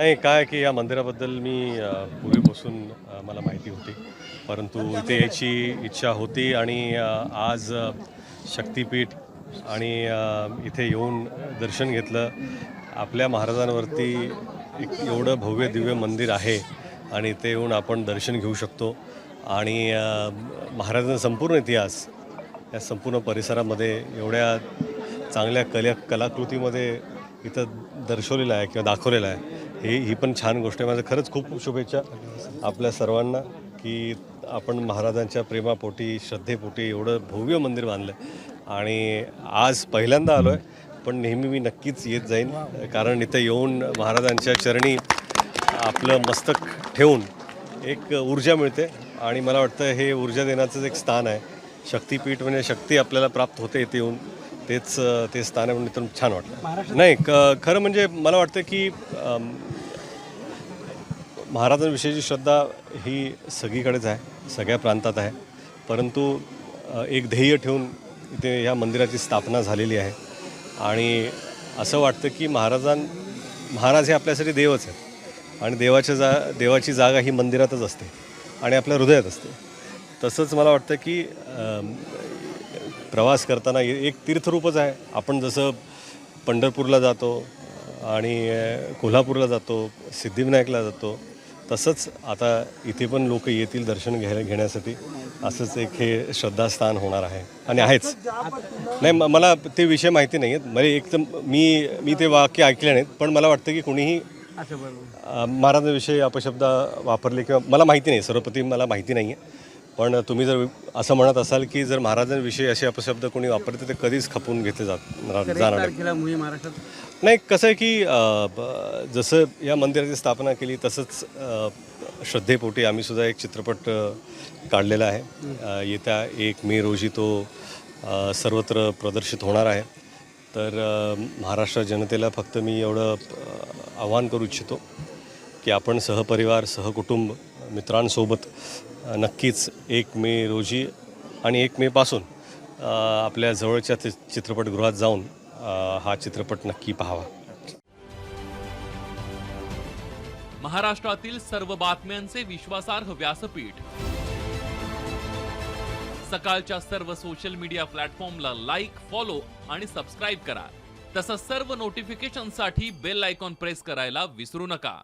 नाही काय की या मंदिराबद्दल मी पूर्वीपासून मला माहिती होती, परंतु इथे यायची इच्छा होती आणि आज शक्तिपीठ आणि इथे येऊन दर्शन घेतलं. आपल्या महाराजांवरती एक एवढं भव्य दिव्य मंदिर आहे आणि इथे येऊन आपण दर्शन घेऊ शकतो आणि महाराजांचा संपूर्ण इतिहास या संपूर्ण परिसरामध्ये एवढ्या चांगल्या कलाकृतीमध्ये इथं दर्शवलेलं आहे किंवा दाखवलेलं आहे. ही पण छान गोष्ट आहे. माझं खरंच खूप खूप शुभेच्छा आपल्या सर्वांना की आपण महाराजांच्या प्रेमापोटी श्रद्धेपोटी एवढं भव्य मंदिर बांधलं आणि आज पहिल्यांदा आलो आहे, पण नेहमी मी नक्कीच येत जाईन. कारण इथं येऊन महाराजांच्या चरणी आपलं मस्तक ठेवून एक ऊर्जा मिळते आणि मला वाटतं हे ऊर्जा देण्याचंच एक स्थान आहे. शक्तिपीठ म्हणजे शक्ती आपल्याला प्राप्त होते इथे येऊन, ते स्थान आहे म्हणून इथून छान वाटलं. नाही खरं म्हणजे मला वाटतं की महाराजांविषयीची श्रद्धा ही सगळीकडेच आहे, सगळ्या प्रांतात आहे. परंतु एक ध्येय ठेवून इथे ह्या मंदिराची स्थापना झालेली आहे आणि असं वाटतं की महाराज हे आपल्यासाठी देवच आहेत आणि देवाची जागा ही मंदिरातच असते आणि आपल्या हृदयात असते. तसंच मला वाटतं की प्रवास करताना एक तीर्थरूपच आहे. आपण जसं पंढरपूरला जातो आणि कोल्हापूरला जातो, सिद्धिविनायकला जातो, तसंच आता इथे पण लोक येतील दर्शन घेण्यासाठी. असंच एक हे श्रद्धास्थान होणार आहे आणि आहेच. नाही मला ते विषय माहिती नाही आहेत. म्हणजे एक तर मी ते वाक्य ऐकले नाहीत, पण मला वाटतं की कोणीही महाराजांविषयी अपशब्द वापरले किंवा मला माहिती नाही, सर्वप्रथम मला माहिती नाही आहे. पण तुम्ही जर असं म्हणत असाल की जर महाराजांविषयी असे अपशब्द कोणी वापरते ते कधीच खपून घेतले जाणार नाही. कसं आहे की जसं या मंदिराची स्थापना केली तसंच श्रद्धेपोटी आम्हीसुद्धा एक चित्रपट काढलेला आहे. येत्या 1 मे रोजी तो सर्वत्र प्रदर्शित होणार आहे. तर महाराष्ट्र जनतेला फक्त मी एवढं आवाहन करू इच्छितो की आपण सहपरिवार सहकुटुंब मित्रांसोबत नक्कीच 1 मे रोजी आणि 1 मेपासून आपल्या जवळच्या चित्रपटगृहात जाऊन हा चित्रपट नक्की पाहावा. महाराष्ट्रातील सर्व बातम्यांचे विश्वासार्ह व्यासपीठ. सकाळच्या सर्व सोशल मीडिया प्लॅटफॉर्मला लाईक, फॉलो आणि सबस्क्राईब करा. तसंच सर्व नोटिफिकेशनसाठी बेल आयकॉन प्रेस करायला विसरू नका.